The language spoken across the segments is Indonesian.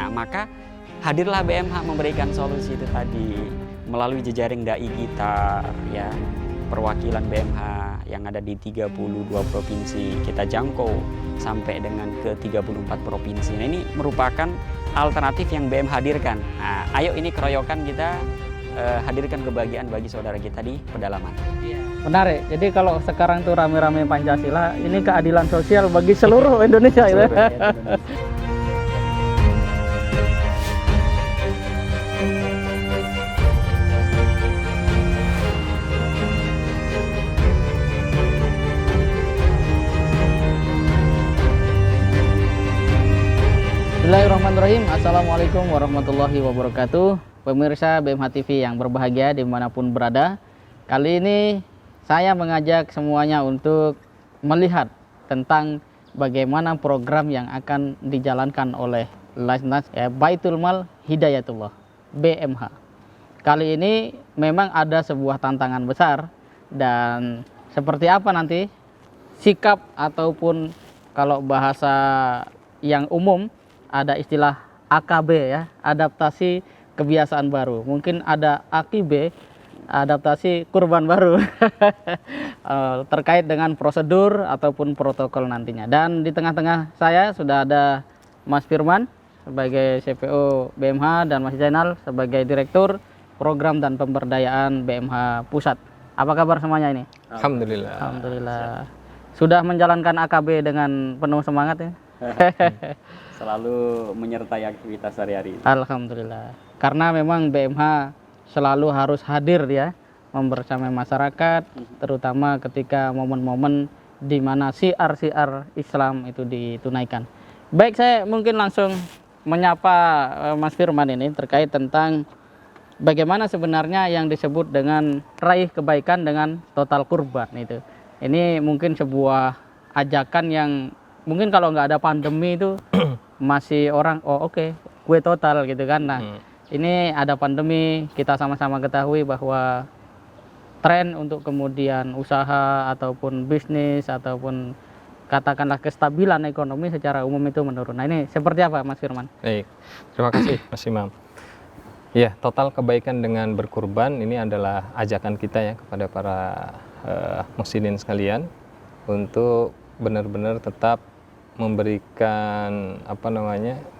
Nah, maka hadirlah BMH memberikan solusi itu tadi melalui jejaring dai kita, ya, perwakilan BMH yang ada di 32 provinsi kita jangkau sampai dengan ke 34 provinsi. Nah, ini merupakan alternatif yang BMH hadirkan. Nah, ayo ini keroyokan kita hadirkan kebahagiaan bagi saudara kita di pedalaman. Menarik. Jadi kalau sekarang tuh rame-rame Pancasila, ini keadilan sosial bagi seluruh Indonesia. Seluruh Gitu. rakyat Indonesia. Bismillahirrahmanirrahim. Assalamualaikum warahmatullahi wabarakatuh. Pemirsa BMH TV yang berbahagia dimanapun berada. Kali ini saya mengajak semuanya untuk melihat tentang bagaimana program yang akan dijalankan oleh Lasnas, Baitul Mal Hidayatullah, BMH. Kali ini memang ada sebuah tantangan besar, dan seperti apa nanti sikap ataupun kalau bahasa yang umum ada istilah AKB, ya, adaptasi kebiasaan baru. Mungkin ada AKB, adaptasi kurban baru terkait dengan prosedur ataupun protokol nantinya. Dan di tengah-tengah saya sudah ada Mas Firman sebagai CPO BMH dan Mas Zainal sebagai Direktur Program dan Pemberdayaan BMH Pusat. Apa kabar semuanya ini? Alhamdulillah. Alhamdulillah. Sudah menjalankan AKB dengan penuh semangat ya? Selalu menyertai aktivitas sehari-hari. Alhamdulillah. Karena memang BMH selalu harus hadir ya, membersamai masyarakat, terutama ketika momen-momen di mana syiar-syiar Islam itu ditunaikan. Baik, saya mungkin langsung menyapa Mas Firman ini terkait tentang bagaimana sebenarnya yang disebut dengan raih kebaikan dengan total kurban itu. Ini mungkin sebuah ajakan yang mungkin kalau nggak ada pandemi itu masih orang oke, gue total gitu kan. Nah, ini ada pandemi, kita sama-sama ketahui bahwa tren untuk kemudian usaha ataupun bisnis ataupun katakanlah kestabilan ekonomi secara umum itu menurun. Nah, ini seperti apa Mas Firman? Baik, terima kasih Mas Imam. Ya, total kebaikan dengan berkurban ini adalah ajakan kita ya kepada para muslimin sekalian untuk benar-benar tetap memberikan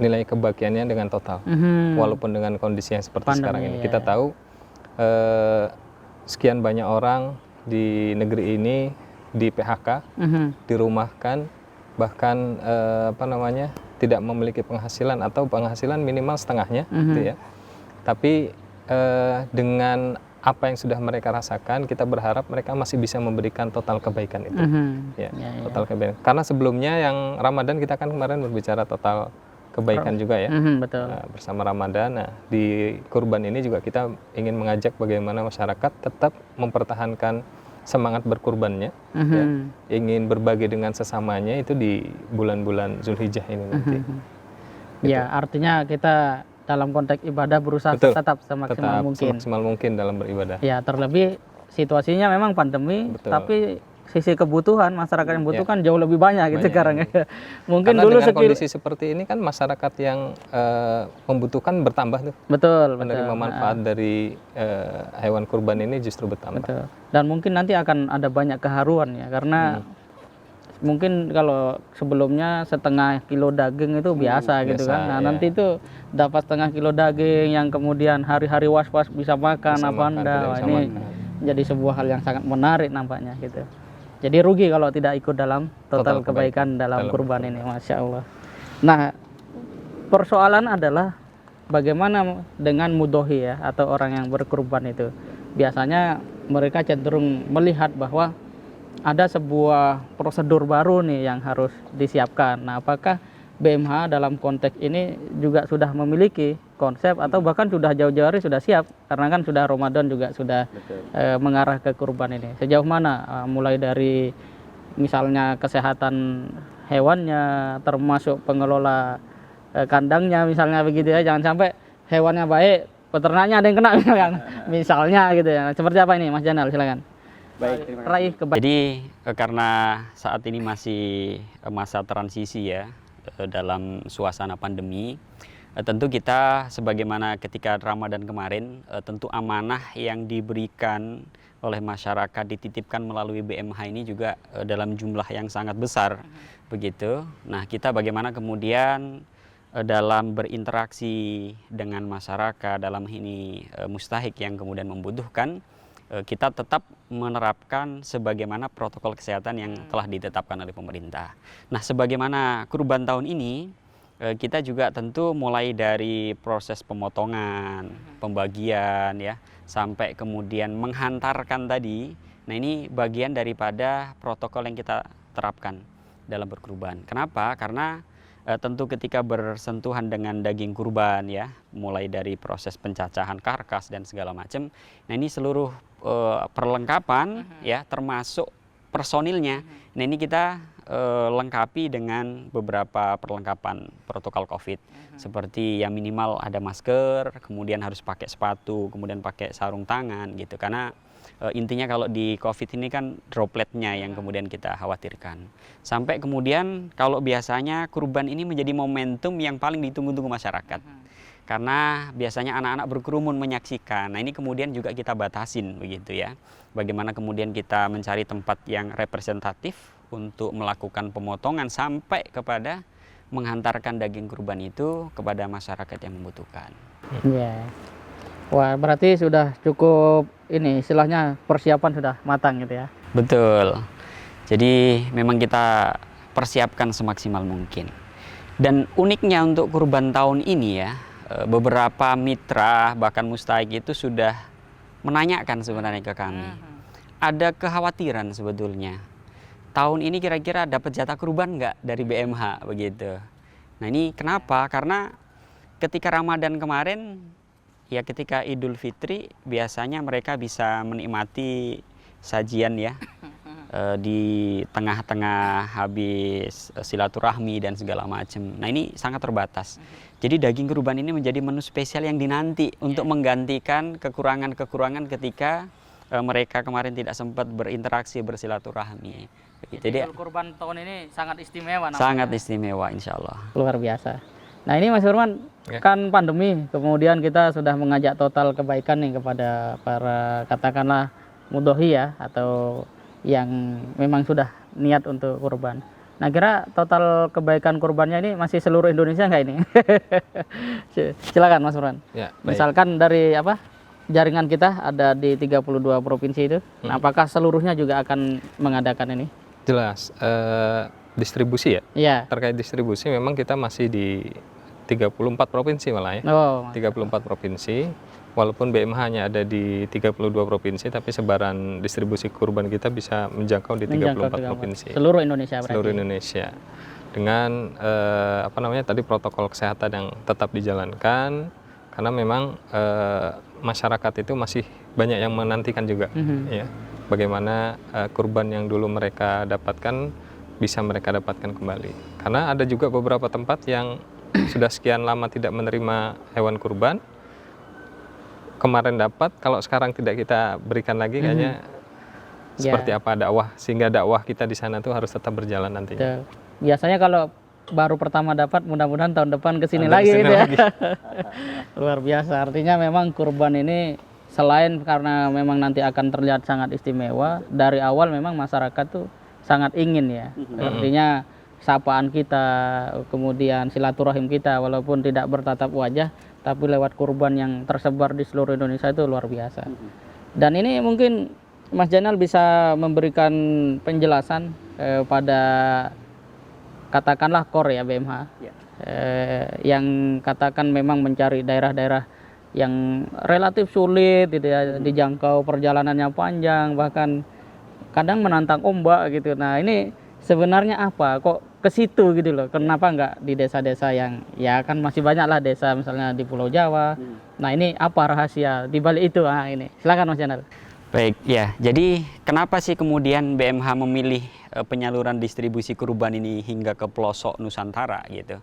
nilai kebahagiaannya dengan total, walaupun dengan kondisi yang seperti pandemi sekarang ini. Kita tahu sekian banyak orang di negeri ini di PHK, dirumahkan, bahkan tidak memiliki penghasilan atau penghasilan minimal setengahnya, gitu ya. Tapi dengan apa yang sudah mereka rasakan, kita berharap mereka masih bisa memberikan total kebaikan itu, total kebaikan. Karena sebelumnya yang Ramadan kita kan kemarin berbicara total kebaikan juga ya, betul. Bersama Ramadan. Nah, di kurban ini juga kita ingin mengajak bagaimana masyarakat tetap mempertahankan semangat berkurbannya, ya, ingin berbagi dengan sesamanya itu di bulan-bulan Zulhijjah ini nanti. Ya, artinya kita dalam konteks ibadah berusaha tetap semaksimal mungkin dalam beribadah. Ya, terlebih situasinya memang pandemi, tapi sisi kebutuhan masyarakat yang butuhkan jauh lebih banyak gitu sekarang ya. Mungkin karena dulu dengan kondisi seperti ini kan masyarakat yang membutuhkan bertambah tuh. Betul. Menerima manfaat dari hewan kurban ini justru bertambah. Betul. Dan mungkin nanti akan ada banyak keharuan ya, karena mungkin kalau sebelumnya setengah kilo daging itu biasa gitu kan. Nah, nanti itu dapat setengah kilo daging yang kemudian hari-hari was-was bisa makan Wah, ini jadi sebuah hal yang sangat menarik nampaknya gitu. Jadi rugi kalau tidak ikut dalam total kebaikan dalam kurban ini, Masya Allah. Nah, persoalan adalah bagaimana dengan mudhohi ya, atau orang yang berkurban itu. Biasanya mereka cenderung melihat bahwa ada sebuah prosedur baru nih yang harus disiapkan. Nah, apakah BMH dalam konteks ini juga sudah memiliki konsep atau bahkan sudah jauh-jauh hari sudah siap, karena kan sudah Ramadan juga sudah mengarah ke kurban ini. Sejauh mana mulai dari misalnya kesehatan hewannya, termasuk pengelola kandangnya misalnya begitu ya, jangan sampai hewannya baik, peternaknya ada yang kena misalnya gitu ya. Seperti apa ini Mas Zainal, silakan. Baik, terima kasih. Jadi karena saat ini masih masa transisi ya, dalam suasana pandemi, Tentu kita sebagaimana ketika Ramadan kemarin, tentu amanah yang diberikan oleh masyarakat dititipkan melalui BMH ini juga dalam jumlah yang sangat besar, begitu. Nah, kita bagaimana kemudian dalam berinteraksi dengan masyarakat, dalam ini mustahik yang kemudian membutuhkan, kita tetap menerapkan sebagaimana protokol kesehatan yang telah ditetapkan oleh pemerintah. Nah, sebagaimana kurban tahun ini, kita juga tentu mulai dari proses pemotongan, pembagian ya, sampai kemudian menghantarkan tadi. Nah, ini bagian daripada protokol yang kita terapkan dalam berkurban. Kenapa? Karena tentu ketika bersentuhan dengan daging kurban ya, mulai dari proses pencacahan karkas dan segala macam. Nah, ini seluruh perlengkapan ya, termasuk personilnya. Nah, ini kita lengkapi dengan beberapa perlengkapan protokol COVID, seperti yang minimal ada masker, kemudian harus pakai sepatu, kemudian pakai sarung tangan gitu. Karena intinya kalau di COVID ini kan dropletnya yang kemudian kita khawatirkan. Sampai kemudian kalau biasanya kurban ini menjadi momentum yang paling ditunggu-tunggu masyarakat. Karena biasanya anak-anak berkerumun menyaksikan. Nah, ini kemudian juga kita batasin begitu ya. Bagaimana kemudian kita mencari tempat yang representatif untuk melakukan pemotongan sampai kepada menghantarkan daging kurban itu kepada masyarakat yang membutuhkan. Iya. Wah, berarti sudah cukup ini istilahnya persiapan sudah matang gitu ya. Betul. Jadi memang kita persiapkan semaksimal mungkin. Dan uniknya untuk kurban tahun ini ya, beberapa mitra bahkan mustahik itu sudah menanyakan sebenarnya ke kami. Ada kekhawatiran sebetulnya. Tahun ini kira-kira dapat jatah kurban nggak dari BMH begitu. Nah, ini kenapa? Karena ketika Ramadan kemarin, ya ketika Idul Fitri biasanya mereka bisa menikmati sajian ya di tengah-tengah habis silaturahmi dan segala macam. Nah, ini sangat terbatas. Jadi daging kurban ini menjadi menu spesial yang dinanti untuk menggantikan kekurangan-kekurangan ketika mereka kemarin tidak sempat berinteraksi bersilaturahmi. Jadi kurban tahun ini sangat istimewa namanya. Sangat istimewa insya Allah. Luar biasa. Nah, ini Mas Firman, kan pandemi, kemudian kita sudah mengajak total kebaikan nih kepada para katakanlah mudhohi ya, atau yang memang sudah niat untuk kurban. Nah, kira total kebaikan kurbannya ini masih seluruh Indonesia nggak ini? Silakan Mas Firman. Ya, misalkan dari jaringan kita ada di 32 provinsi itu, nah, apakah seluruhnya juga akan mengadakan ini? Jelas, distribusi ya? Iya. Terkait distribusi memang kita masih di 34 provinsi malah ya. Oh, 34 provinsi, walaupun BMH-nya ada di 32 provinsi, tapi sebaran distribusi kurban kita bisa menjangkau di 34 provinsi. Seluruh Indonesia berarti? Seluruh Indonesia. Dengan tadi protokol kesehatan yang tetap dijalankan, karena memang masyarakat itu masih banyak yang menantikan juga ya. Bagaimana kurban yang dulu mereka dapatkan bisa mereka dapatkan kembali. Karena ada juga beberapa tempat yang sudah sekian lama tidak menerima hewan kurban, kemarin dapat, kalau sekarang tidak kita berikan lagi, kayaknya seperti apa dakwah, sehingga dakwah kita di sana tuh harus tetap berjalan nantinya. Biasanya kalau baru pertama dapat, mudah-mudahan tahun depan kesini lagi gitu ya. Luar biasa, artinya memang kurban ini selain karena memang nanti akan terlihat sangat istimewa, dari awal memang masyarakat tuh sangat ingin ya. Artinya sapaan kita, kemudian silaturahim kita, walaupun tidak bertatap wajah, tapi lewat kurban yang tersebar di seluruh Indonesia itu luar biasa. Dan ini mungkin Mas Jainal bisa memberikan penjelasan pada katakanlah KOR ya BMH, yang katakan memang mencari daerah-daerah yang relatif sulit gitu ya, dijangkau, perjalanannya panjang, bahkan kadang menantang ombak gitu. Nah, ini sebenarnya apa kok ke situ gitu loh, kenapa nggak di desa-desa yang ya kan masih banyak lah desa misalnya di Pulau Jawa. Nah, ini apa rahasia di balik itu? Ini silakan Mas Jainal. Baik ya, jadi kenapa sih kemudian BMH memilih penyaluran distribusi kurban ini hingga ke pelosok Nusantara gitu?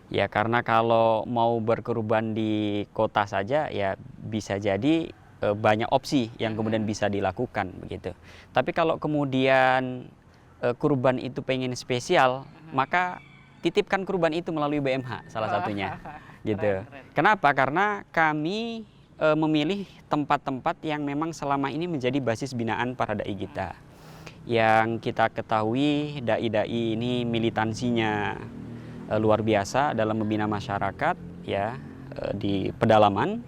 Ya karena kalau mau berkurban di kota saja ya bisa jadi banyak opsi yang kemudian bisa dilakukan begitu. Tapi kalau kemudian kurban itu pengen spesial, maka titipkan kurban itu melalui BMH salah satunya. gitu. Kenapa? Karena kami memilih tempat-tempat yang memang selama ini menjadi basis binaan para dai kita. Yang kita ketahui dai-dai ini militansinya luar biasa dalam membina masyarakat ya di pedalaman.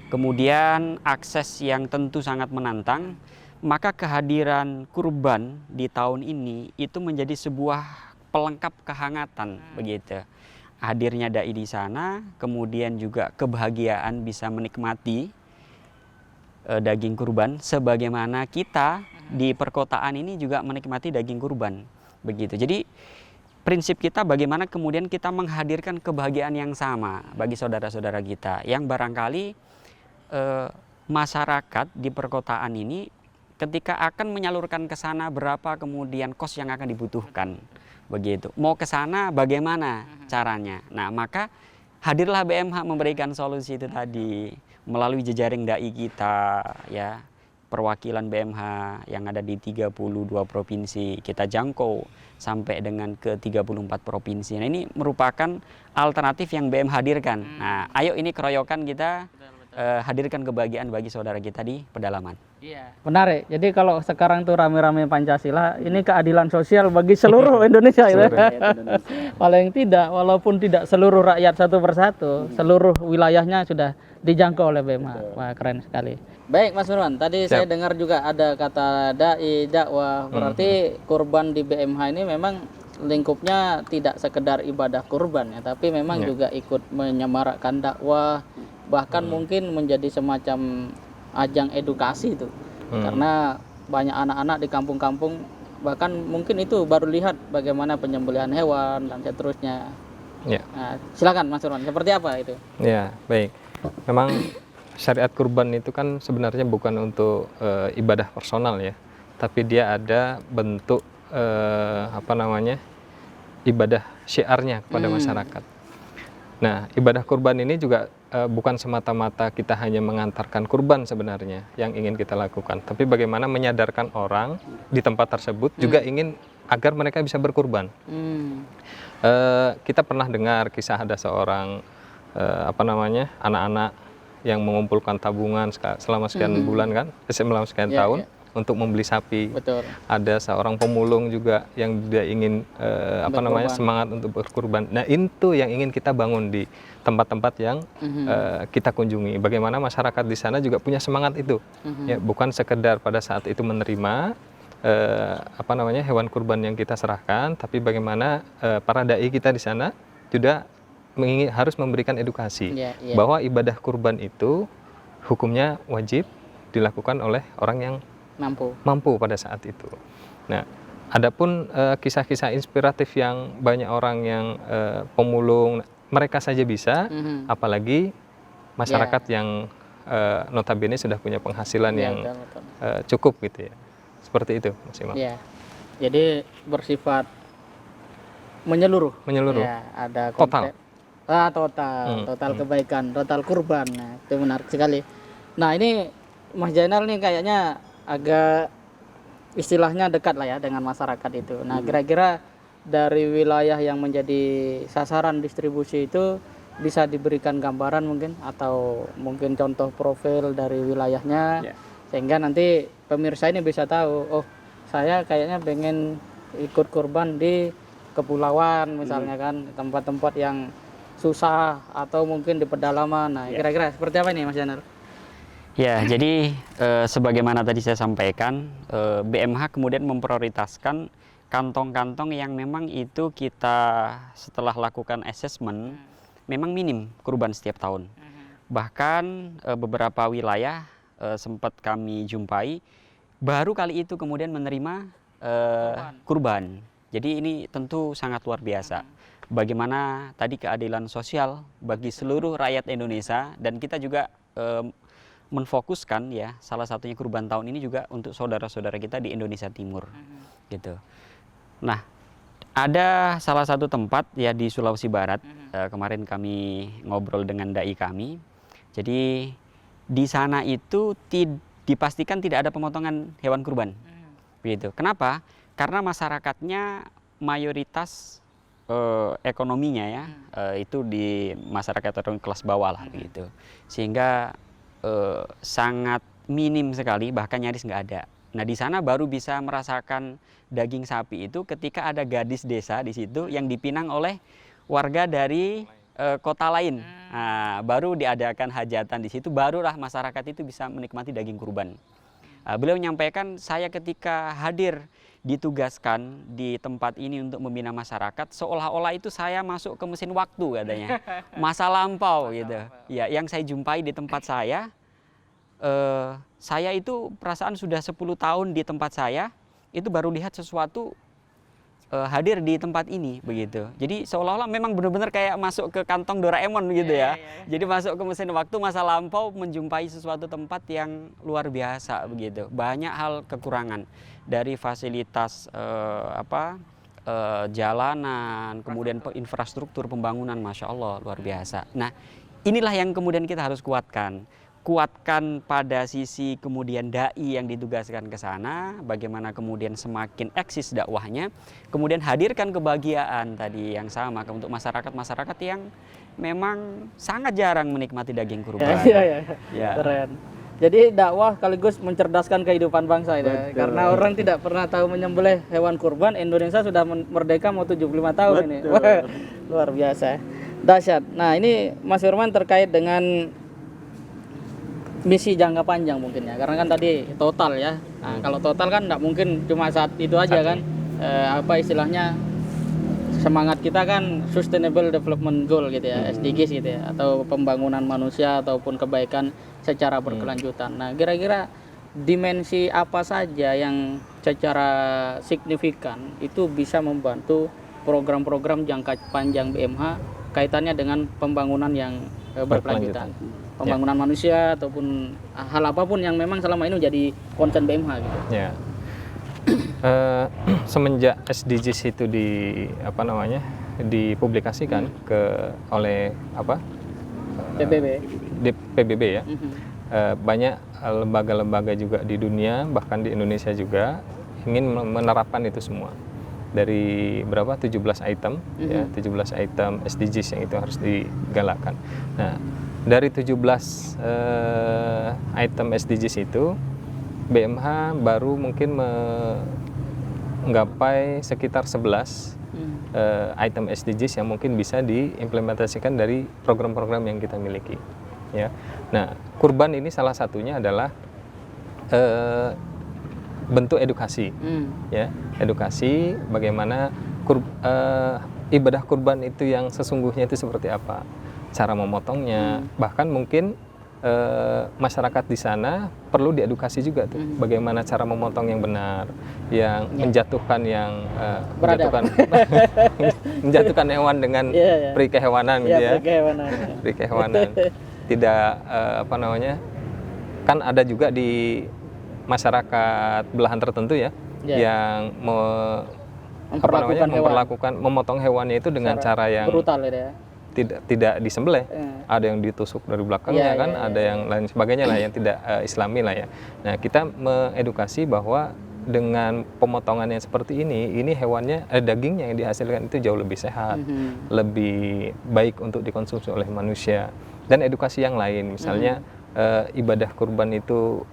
Kemudian akses yang tentu sangat menantang, maka kehadiran kurban di tahun ini itu menjadi sebuah pelengkap kehangatan begitu. Hadirnya dai di sana, kemudian juga kebahagiaan bisa menikmati daging kurban, sebagaimana kita di perkotaan ini juga menikmati daging kurban, begitu. Jadi prinsip kita bagaimana kemudian kita menghadirkan kebahagiaan yang sama bagi saudara-saudara kita, yang barangkali masyarakat di perkotaan ini ketika akan menyalurkan ke sana berapa kemudian kos yang akan dibutuhkan. Begitu. Mau ke sana bagaimana caranya? Nah, maka hadirlah BMH memberikan solusi itu tadi melalui jejaring dai kita ya. Perwakilan BMH yang ada di 32 provinsi kita jangkau sampai dengan ke 34 provinsi. Nah, ini merupakan alternatif yang BM hadirkan. Nah, ayo ini keroyokan kita hadirkan kebahagiaan bagi saudara kita di pedalaman. Iya. Menarik. Jadi kalau sekarang tuh rame-rame Pancasila, ini keadilan sosial bagi seluruh Indonesia itu. Paling tidak, walaupun tidak seluruh rakyat satu persatu, seluruh wilayahnya sudah dijangkau oleh BMH. Wah, keren sekali. Baik, Mas Nurwan. Tadi saya dengar juga ada kata dai, dakwah. Berarti kurban di BMH ini memang lingkupnya tidak sekedar ibadah kurban ya, tapi memang juga ikut menyemarakkan dakwah, bahkan mungkin menjadi semacam ajang edukasi itu. Karena banyak anak-anak di kampung-kampung bahkan mungkin itu baru lihat bagaimana penyembelihan hewan dan seterusnya. Ya. Nah, silakan Mas Nurwan, seperti apa itu? Ya, baik. Memang syariat kurban itu kan sebenarnya bukan untuk ibadah personal ya, tapi dia ada bentuk ibadah syiarnya kepada masyarakat. Nah, ibadah kurban ini juga bukan semata-mata kita hanya mengantarkan kurban sebenarnya yang ingin kita lakukan, tapi bagaimana menyadarkan orang di tempat tersebut juga ingin agar mereka bisa berkurban. Kita pernah dengar kisah ada seorang anak-anak yang mengumpulkan tabungan selama sekian bulan kan, selama sekian tahun untuk membeli sapi. Betul. Ada seorang pemulung juga yang dia ingin semangat untuk berkurban. Nah, itu yang ingin kita bangun di tempat-tempat yang kita kunjungi. Bagaimana masyarakat di sana juga punya semangat itu. Ya, bukan sekedar pada saat itu menerima hewan kurban yang kita serahkan, tapi bagaimana para dai kita di sana juga harus memberikan edukasi bahwa ibadah kurban itu hukumnya wajib dilakukan oleh orang yang mampu pada saat itu. Nah, adapun kisah-kisah inspiratif yang banyak orang yang pemulung mereka saja bisa, apalagi masyarakat yang notabene sudah punya penghasilan yang cukup gitu ya. Seperti itu, Mas Imam. Ya. Jadi bersifat menyeluruh. Ya, ada total. Total kebaikan, total kurban. Nah, itu menarik sekali. Nah, ini Mas Jainal nih kayaknya agak istilahnya dekat lah ya dengan masyarakat itu. Nah, kira-kira dari wilayah yang menjadi sasaran distribusi itu bisa diberikan gambaran mungkin atau mungkin contoh profil dari wilayahnya sehingga nanti pemirsa ini bisa tahu, oh saya kayaknya pengen ikut kurban di kepulauan misalnya kan, tempat-tempat yang susah atau mungkin di pedalaman. Nah, kira-kira seperti apa ini Mas Jainal? Ya, jadi sebagaimana tadi saya sampaikan, BMH kemudian memprioritaskan kantong-kantong yang memang itu kita setelah lakukan assessment memang minim kurban setiap tahun. Bahkan beberapa wilayah sempat kami jumpai baru kali itu kemudian menerima kurban. Jadi ini tentu sangat luar biasa. Bagaimana tadi keadilan sosial bagi seluruh rakyat Indonesia, dan kita juga menfokuskan ya salah satunya kurban tahun ini juga untuk saudara-saudara kita di Indonesia Timur gitu. Nah, ada salah satu tempat ya di Sulawesi Barat, kemarin kami ngobrol dengan dai kami. Jadi di sana itu dipastikan tidak ada pemotongan hewan kurban. Begitu. Kenapa? Karena masyarakatnya mayoritas ekonominya ya, itu di masyarakat ekonomi kelas bawah lah gitu. Sehingga sangat minim sekali, bahkan nyaris nggak ada. Nah di sana baru bisa merasakan daging sapi itu ketika ada gadis desa di situ yang dipinang oleh warga dari kota lain. Nah, baru diadakan hajatan di situ, barulah masyarakat itu bisa menikmati daging kurban. Beliau menyampaikan, saya ketika hadir ditugaskan di tempat ini untuk membina masyarakat, seolah-olah itu saya masuk ke mesin waktu katanya, masa lampau gitu. Ya, yang saya jumpai di tempat saya itu perasaan sudah 10 tahun di tempat saya, itu baru lihat sesuatu hadir di tempat ini begitu. Jadi seolah-olah memang benar-benar kayak masuk ke kantong Doraemon gitu ya. Jadi masuk ke mesin waktu masa lampau, menjumpai sesuatu tempat yang luar biasa begitu. Banyak hal kekurangan dari fasilitas jalanan, kemudian infrastruktur pembangunan, masya Allah luar biasa. Nah inilah yang kemudian kita harus kuatkan pada sisi kemudian dai yang ditugaskan ke sana, bagaimana kemudian semakin eksis dakwahnya, kemudian hadirkan kebahagiaan tadi yang sama untuk masyarakat yang memang sangat jarang menikmati daging kurban. Ya. Keren. Jadi dakwah sekaligus mencerdaskan kehidupan bangsa itu. Karena orang tidak pernah tahu menyembelih hewan kurban, Indonesia sudah merdeka mau 75 tahun ini. Wah, luar biasa. Dahsyat. Nah, ini Mas Firman terkait dengan misi jangka panjang mungkin ya, karena kan tadi total ya. Nah, kalau total kan nggak mungkin cuma saat itu aja kan. Apa istilahnya, semangat kita kan Sustainable Development Goal gitu ya, SDGs gitu ya, atau pembangunan manusia ataupun kebaikan secara berkelanjutan. Nah, kira-kira dimensi apa saja yang secara signifikan itu bisa membantu program-program jangka panjang BMH kaitannya dengan pembangunan yang berkelanjutan? Pembangunan manusia ataupun hal apapun yang memang selama ini menjadi concern BMH gitu. Ya. Semenjak SDGs itu dipublikasikan oleh PBB ya. Banyak lembaga-lembaga juga di dunia, bahkan di Indonesia juga ingin menerapkan itu semua. Dari 17 item ya, 17 item SDGs yang itu harus digalakkan. Nah, dari 17 item SDGs itu, BMH baru mungkin menggapai sekitar 11 item SDGs yang mungkin bisa diimplementasikan dari program-program yang kita miliki. Ya. Nah, kurban ini salah satunya adalah bentuk edukasi, ya, edukasi bagaimana ibadah kurban itu yang sesungguhnya itu seperti apa, cara memotongnya, bahkan mungkin masyarakat di sana perlu diedukasi juga tuh, bagaimana cara memotong yang benar, yang menjatuhkan menjatuhkan hewan dengan peri kehewanan gitu ya, peri kehewanan, tidak kan ada juga di masyarakat belahan tertentu ya, yang memotong hewannya itu dengan cara yang brutal ya. Tidak disembelih, ada yang ditusuk dari belakangnya ada yang lain sebagainya lah yang tidak islami lah ya. Nah, kita mengedukasi bahwa dengan pemotongan yang seperti ini hewannya, dagingnya yang dihasilkan itu jauh lebih sehat, lebih baik untuk dikonsumsi oleh manusia, dan edukasi yang lain, misalnya ibadah kurban itu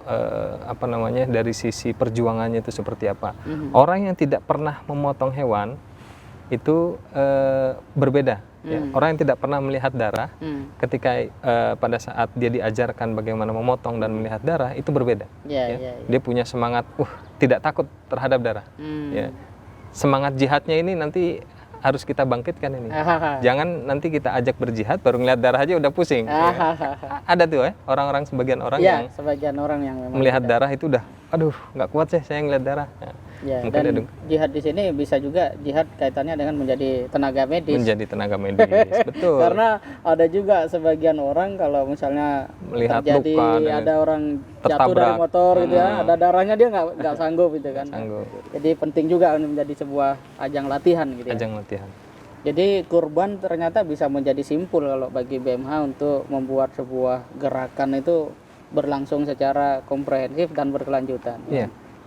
dari sisi perjuangannya itu seperti apa. Orang yang tidak pernah memotong hewan itu berbeda. Ya. Orang yang tidak pernah melihat darah, ketika pada saat dia diajarkan bagaimana memotong dan melihat darah, itu berbeda. Dia punya semangat, tidak takut terhadap darah. Ya. Semangat jihadnya ini nanti harus kita bangkitkan ini. Jangan nanti kita ajak berjihad baru ngelihat darah aja udah pusing. Ada tuh orang-orang sebagian orang yang melihat darah itu udah, aduh nggak kuat sih saya ngelihat darah. Dan jihad di sini bisa juga jihad kaitannya dengan menjadi tenaga medis. Menjadi tenaga medis, betul. Karena ada juga sebagian orang kalau misalnya melihat terjadi luka, ada orang jatuh dari motor gitu ya, ada darahnya dia nggak sanggup gitu kan. Jadi penting juga menjadi sebuah ajang latihan gitu ya. Ajang latihan. Jadi kurban ternyata bisa menjadi simpul kalau bagi BMH untuk membuat sebuah gerakan itu berlangsung secara komprehensif dan berkelanjutan.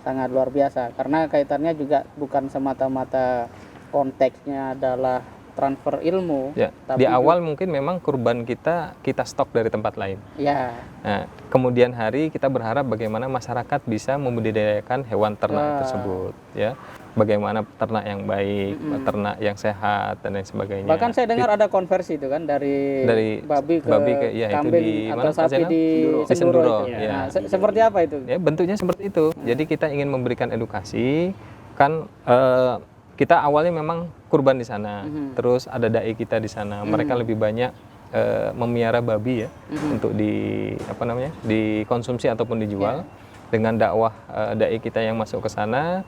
Sangat luar biasa karena kaitannya juga bukan semata-mata konteksnya adalah transfer ilmu. Ya, tapi di awal mungkin memang kurban kita stok dari tempat lain. Ya. Nah, kemudian hari kita berharap bagaimana masyarakat bisa membudidayakan hewan ternak tersebut, ya. Bagaimana ternak yang baik, ternak yang sehat dan lain sebagainya. Bahkan saya dengar ada konversi itu kan dari babi ke ya, kambing itu atau sapi di Senduro. itu. Ya. Nah, seperti apa itu? Ya, bentuknya seperti itu. Jadi kita ingin memberikan edukasi kan. Kita awalnya memang kurban di sana, terus ada dai kita di sana. Mereka lebih banyak memiara babi ya, untuk dikonsumsi ataupun dijual. Dengan dakwah dai kita yang masuk ke sana,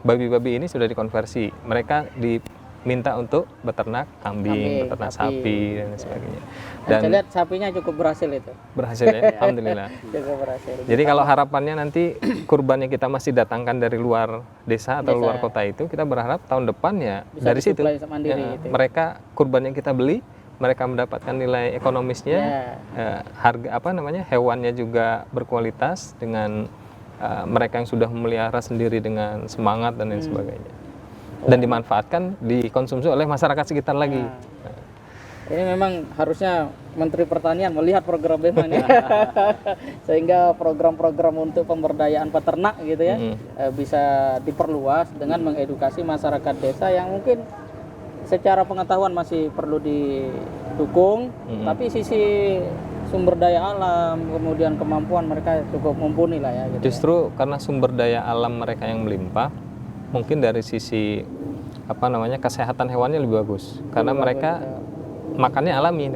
babi-babi ini sudah dikonversi. Mereka diminta untuk beternak kambing, beternak sapi dan sebagainya. Dan saya lihat sapinya cukup berhasil itu. Berhasil ya, alhamdulillah. Cukup berhasil. Jadi kalau harapannya nanti kurbannya kita masih datangkan dari luar desa atau luar kota itu, kita berharap tahun depan ya bisa dari situ mereka kurban yang kita beli, mereka mendapatkan nilai ekonomisnya, harga hewannya juga berkualitas dengan mereka yang sudah memelihara sendiri dengan semangat dan lain sebagainya, dan dimanfaatkan, dikonsumsi oleh masyarakat sekitar lagi. Ini memang harusnya Menteri Pertanian melihat program BEMHA ini, sehingga program-program untuk pemberdayaan peternak gitu ya bisa diperluas dengan mengedukasi masyarakat desa yang mungkin secara pengetahuan masih perlu didukung, tapi sisi sumber daya alam kemudian kemampuan mereka cukup mumpuni lah ya. Gitu Justru karena sumber daya alam mereka yang melimpah, mungkin dari sisi kesehatan hewannya lebih bagus karena mereka makannya alami.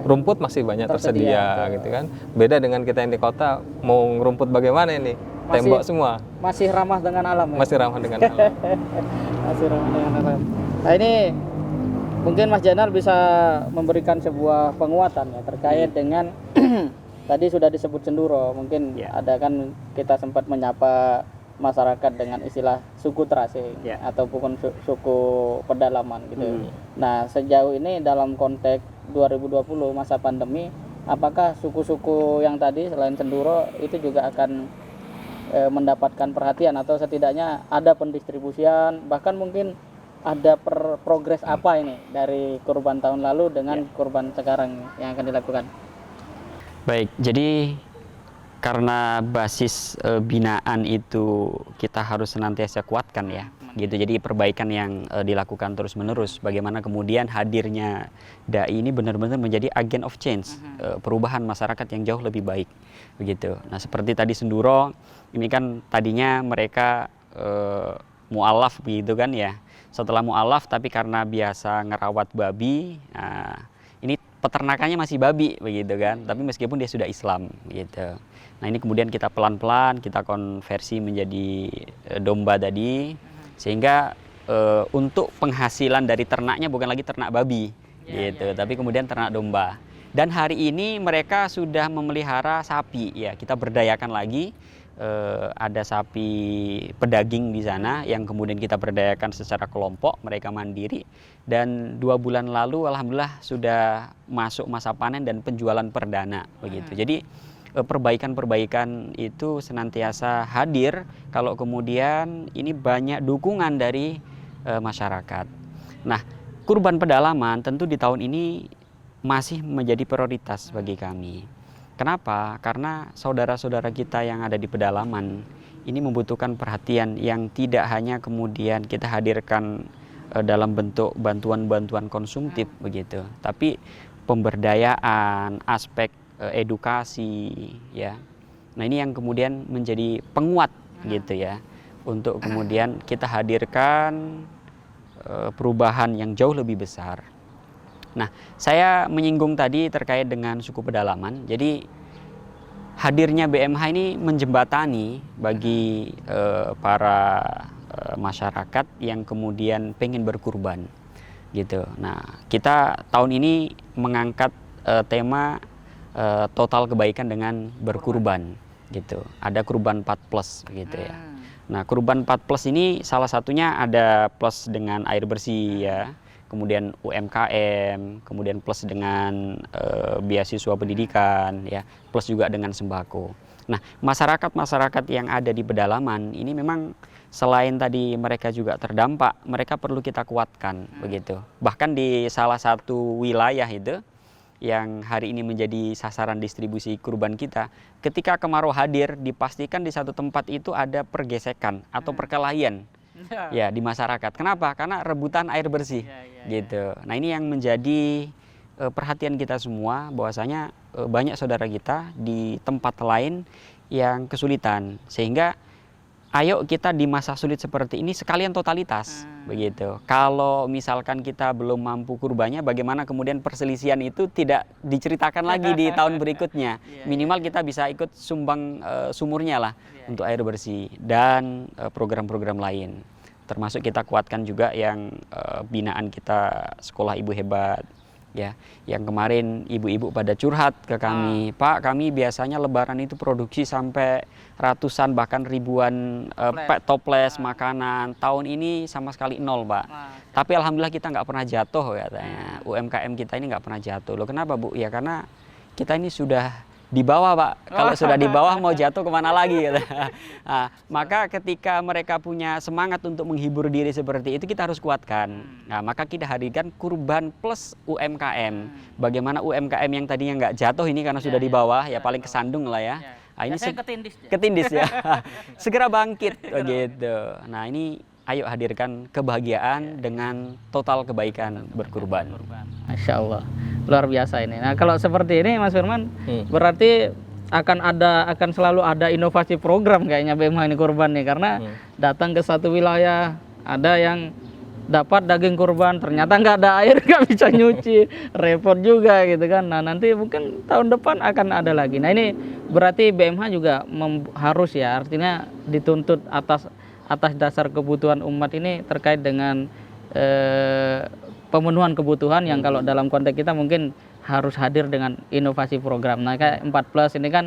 Rumput masih banyak tersedia gitu kan. Beda dengan kita yang di kota, mau ngerumput bagaimana ini? Tembok semua. Masih ramah dengan alam. Masih ramah dengan alam. Masih ramah dengan alam. Nah, ini mungkin Mas Jainal bisa memberikan sebuah penguatan ya terkait dengan tadi sudah disebut Senduro. Mungkin ada kan kita sempat menyapa masyarakat dengan istilah suku terasing ataupun suku pedalaman gitu. Nah, sejauh ini dalam konteks 2020 masa pandemi, apakah suku-suku yang tadi selain Senduro itu juga akan mendapatkan perhatian atau setidaknya ada pendistribusian, bahkan mungkin ada progres apa ini dari kurban tahun lalu dengan kurban sekarang yang akan dilakukan? Baik, jadi karena basis binaan itu kita harus senantiasa kuatkan ya, gitu. Jadi perbaikan yang dilakukan terus-menerus. Bagaimana kemudian hadirnya dai ini benar-benar menjadi agent of change, perubahan masyarakat yang jauh lebih baik, begitu. Nah, seperti tadi Senduro, ini kan tadinya mereka mu'alaf begitu kan ya. Setelah mu'alaf, tapi karena biasa ngerawat babi, ini peternakannya masih babi begitu kan. Tapi meskipun dia sudah Islam, gitu. Nah, ini kemudian kita pelan-pelan kita konversi menjadi domba tadi, sehingga untuk penghasilan dari ternaknya bukan lagi ternak babi, gitu, tapi kemudian ternak domba. Dan hari ini mereka sudah memelihara sapi, ya kita berdayakan lagi. Ada sapi pedaging di sana yang kemudian kita berdayakan secara kelompok, mereka mandiri. Dan 2 bulan lalu, alhamdulillah sudah masuk masa panen dan penjualan perdana, begitu. Jadi perbaikan-perbaikan itu senantiasa hadir kalau kemudian ini banyak dukungan dari masyarakat. Nah, kurban pedalaman tentu di tahun ini masih menjadi prioritas bagi kami. Kenapa? Karena saudara-saudara kita yang ada di pedalaman ini membutuhkan perhatian yang tidak hanya kemudian kita hadirkan dalam bentuk bantuan-bantuan konsumtif begitu, tapi pemberdayaan, aspek edukasi ya. Nah, ini yang kemudian menjadi penguat gitu ya, untuk kemudian kita hadirkan perubahan yang jauh lebih besar. Nah, saya menyinggung tadi terkait dengan suku pedalaman. Jadi hadirnya BMH ini menjembatani bagi para masyarakat yang kemudian pengen berkurban gitu. Nah, kita tahun ini mengangkat tema total kebaikan dengan berkurban gitu. Ada kurban 4+ gitu ya. Nah, kurban 4+ ini salah satunya ada plus dengan air bersih ya, kemudian UMKM, kemudian plus dengan beasiswa pendidikan ya, plus juga dengan sembako. Nah, masyarakat yang ada di pedalaman ini memang selain tadi mereka juga terdampak, mereka perlu kita kuatkan begitu. Bahkan di salah satu wilayah itu yang hari ini menjadi sasaran distribusi kurban kita, ketika kemarau hadir, dipastikan di satu tempat itu ada pergesekan atau perkelahian ya di masyarakat. Kenapa? Karena rebutan air bersih gitu. Nah, ini yang menjadi perhatian kita semua, bahwasanya banyak saudara kita di tempat lain yang kesulitan, sehingga ayo kita di masa sulit seperti ini sekalian totalitas begitu. Kalau misalkan kita belum mampu kurbannya, bagaimana kemudian perselisihan itu tidak diceritakan lagi di tahun berikutnya. Minimal kita bisa ikut sumbang sumurnya lah untuk air bersih dan program-program lain. Termasuk kita kuatkan juga yang binaan kita Sekolah Ibu Hebat. Ya, yang kemarin ibu-ibu pada curhat ke kami, Pak, kami biasanya Lebaran itu produksi sampai ratusan bahkan ribuan toples makanan. Tahun ini sama sekali nol, Pak. Tapi alhamdulillah kita nggak pernah jatuh katanya. UMKM kita ini nggak pernah jatuh. Loh, kenapa, Bu? Ya karena kita ini sudah di bawah, Pak. Kalau sudah di bawah mau jatuh kemana lagi gitu. Nah, maka ketika mereka punya semangat untuk menghibur diri seperti itu, kita harus kuatkan. Nah, maka kita hadirkan kurban plus UMKM. Bagaimana UMKM yang tadinya nggak jatuh ini karena sudah di bawah, ya paling kesandung lah ya. Nah, ini ketindis ya. Segera bangkit begitu. Nah, ini ayo hadirkan kebahagiaan dengan total kebaikan berkurban. Masya Allah, luar biasa ini. Nah, kalau seperti ini Mas Firman, berarti akan selalu ada inovasi program kayaknya BMH ini kurban nih, karena datang ke satu wilayah, ada yang dapat daging kurban, ternyata nggak ada air, nggak bisa nyuci, repot juga gitu kan. Nah, nanti mungkin tahun depan akan ada lagi. Nah, ini berarti BMH juga harus ya, artinya dituntut atas dasar kebutuhan umat ini terkait dengan pemenuhan kebutuhan yang kalau dalam konteks kita mungkin harus hadir dengan inovasi program. Nah, kayak 4+ ini kan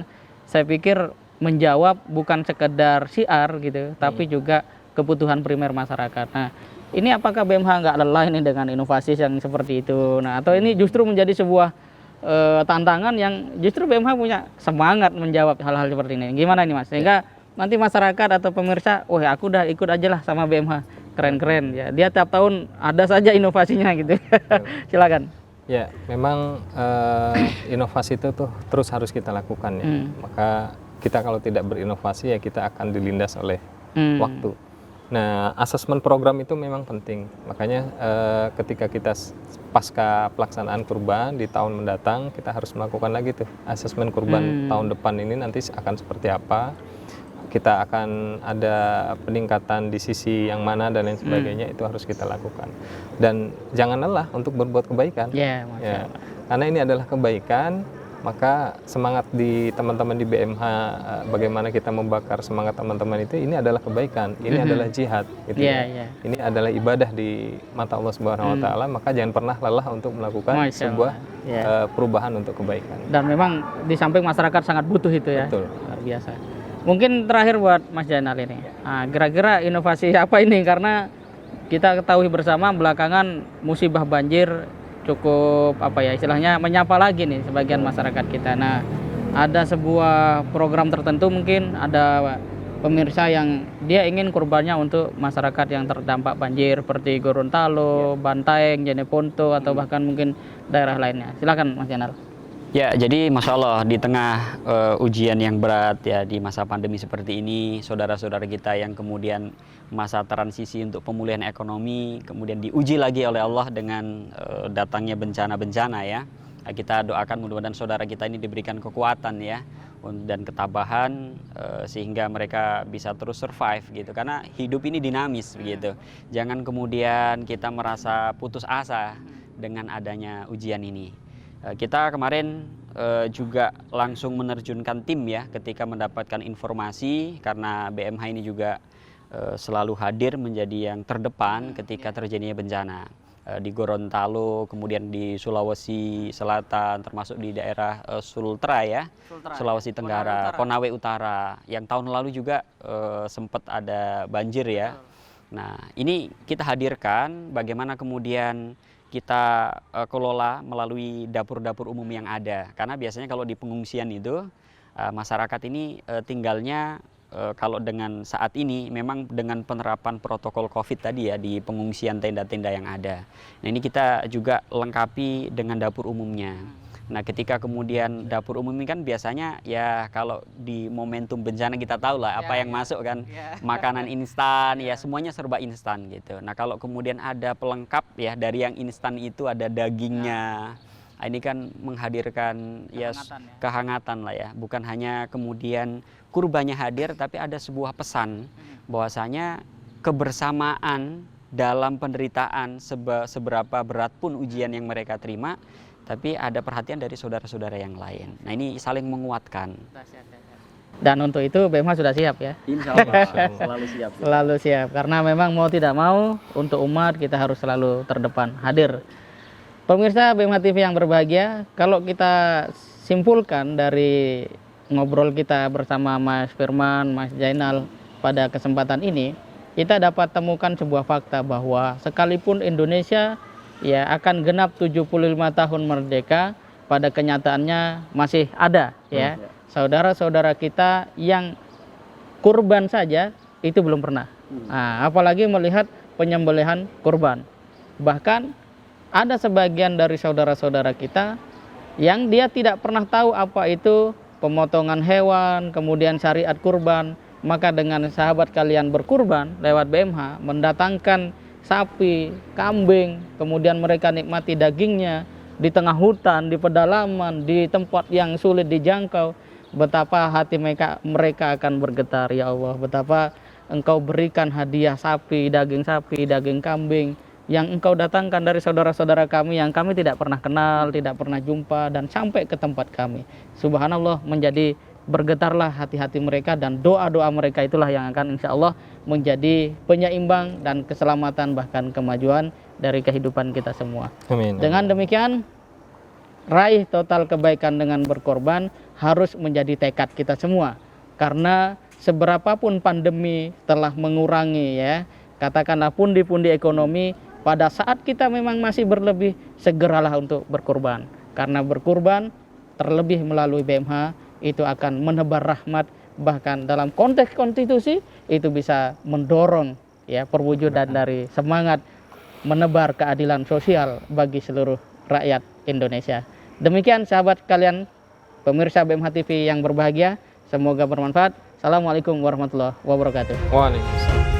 saya pikir menjawab bukan sekedar siar gitu, tapi juga kebutuhan primer masyarakat. Nah, ini apakah BMH nggak lelah ini dengan inovasi yang seperti itu? Nah, atau ini justru menjadi sebuah tantangan yang justru BMH punya semangat menjawab hal-hal seperti ini? Gimana nih Mas? Sehingga nanti masyarakat atau pemirsa, wah aku udah ikut aja lah sama BMH, keren-keren ya. Dia tiap tahun ada saja inovasinya gitu. Silakan. Ya, memang inovasi itu tuh terus harus kita lakukan ya. Maka kita kalau tidak berinovasi ya kita akan dilindas oleh waktu. Nah, asesmen program itu memang penting. Makanya ketika kita pasca pelaksanaan kurban di tahun mendatang, kita harus melakukan lagi tuh asesmen kurban tahun depan ini nanti akan seperti apa. Kita akan ada peningkatan di sisi yang mana dan lain sebagainya, itu harus kita lakukan. Dan jangan lelah untuk berbuat kebaikan. Ya, karena ini adalah kebaikan, maka semangat di teman-teman di BMH, bagaimana kita membakar semangat teman-teman itu, ini adalah kebaikan, ini adalah jihad, gitu Ini adalah ibadah di mata Allah Subhanahu Wa Taala, maka jangan pernah lelah untuk melakukan sebuah perubahan untuk kebaikan. Dan memang di samping masyarakat sangat butuh itu ya. Betul. Luar biasa. Mungkin terakhir buat Mas Jainal ini, kira-kira inovasi apa ini? Karena kita ketahui bersama belakangan musibah banjir cukup istilahnya menyapa lagi nih sebagian masyarakat kita. Nah, ada sebuah program tertentu, mungkin ada pemirsa yang dia ingin kurbannya untuk masyarakat yang terdampak banjir seperti Gorontalo, Bantaeng, Jeneponto atau bahkan mungkin daerah lainnya. Silakan Mas Jainal. Ya, jadi Masya Allah di tengah ujian yang berat ya di masa pandemi seperti ini, saudara-saudara kita yang kemudian masa transisi untuk pemulihan ekonomi kemudian diuji lagi oleh Allah dengan datangnya bencana-bencana ya. Kita doakan mudah-mudahan saudara kita ini diberikan kekuatan ya dan ketabahan sehingga mereka bisa terus survive gitu, karena hidup ini dinamis begitu. Jangan kemudian kita merasa putus asa dengan adanya ujian ini. Kita kemarin juga langsung menerjunkan tim ya ketika mendapatkan informasi, karena BMH ini juga selalu hadir menjadi yang terdepan ketika terjadinya bencana di Gorontalo, kemudian di Sulawesi Selatan, termasuk di daerah Sultra ya, Sulawesi Tenggara, Konawe Utara, yang tahun lalu juga sempat ada banjir ya. Nah, ini kita hadirkan bagaimana kemudian kita kelola melalui dapur-dapur umum yang ada, karena biasanya kalau di pengungsian itu masyarakat ini tinggalnya kalau dengan saat ini memang dengan penerapan protokol COVID tadi ya di pengungsian tenda-tenda yang ada. Nah ini kita juga lengkapi dengan dapur umumnya. Nah ketika kemudian dapur umum ini kan biasanya ya kalau di momentum bencana kita tahu lah apa yang masuk kan, makanan instan ya semuanya serba instan gitu. Nah kalau kemudian ada pelengkap ya dari yang instan itu ada dagingnya. Nah, ini kan menghadirkan kehangatan lah ya, bukan hanya kemudian kurbannya hadir, tapi ada sebuah pesan bahwasanya kebersamaan dalam penderitaan seberapa berat pun ujian yang mereka terima, tapi ada perhatian dari saudara-saudara yang lain. Nah ini saling menguatkan. Dan untuk itu BMH sudah siap ya. Insya Allah selalu siap. Selalu siap, karena memang mau tidak mau untuk umat kita harus selalu terdepan, hadir. Pemirsa BMH TV yang berbahagia, kalau kita simpulkan dari ngobrol kita bersama Mas Firman, Mas Zainal pada kesempatan ini, kita dapat temukan sebuah fakta bahwa sekalipun Indonesia ya akan genap 75 tahun merdeka, pada kenyataannya masih ada ya saudara-saudara kita yang kurban saja itu belum pernah. Nah, apalagi melihat penyembelihan kurban. Bahkan ada sebagian dari saudara-saudara kita yang dia tidak pernah tahu apa itu pemotongan hewan, kemudian syariat kurban. Maka dengan sahabat kalian berkurban lewat BMH, mendatangkan sapi, kambing, kemudian mereka nikmati dagingnya di tengah hutan, di pedalaman, di tempat yang sulit dijangkau. Betapa hati mereka akan bergetar, ya Allah, betapa Engkau berikan hadiah sapi, daging kambing yang Engkau datangkan dari saudara-saudara kami yang kami tidak pernah kenal, tidak pernah jumpa, dan sampai ke tempat kami. Subhanallah, menjadi bergetarlah hati-hati mereka, dan doa-doa mereka itulah yang akan insya Allah menjadi penyeimbang dan keselamatan bahkan kemajuan dari kehidupan kita semua. Amin. Dengan demikian, raih total kebaikan dengan berkorban harus menjadi tekad kita semua. Karena seberapapun pandemi telah mengurangi ya, katakanlah pundi-pundi ekonomi, pada saat kita memang masih berlebih, segeralah untuk berkorban. Karena berkorban terlebih melalui BMH itu akan menebar rahmat, bahkan dalam konteks konstitusi itu bisa mendorong ya perwujudan dari semangat menebar keadilan sosial bagi seluruh rakyat Indonesia. Demikian sahabat kalian pemirsa BMH TV yang berbahagia, semoga bermanfaat. Assalamualaikum warahmatullahi wabarakatuh. Waalaikumsalam.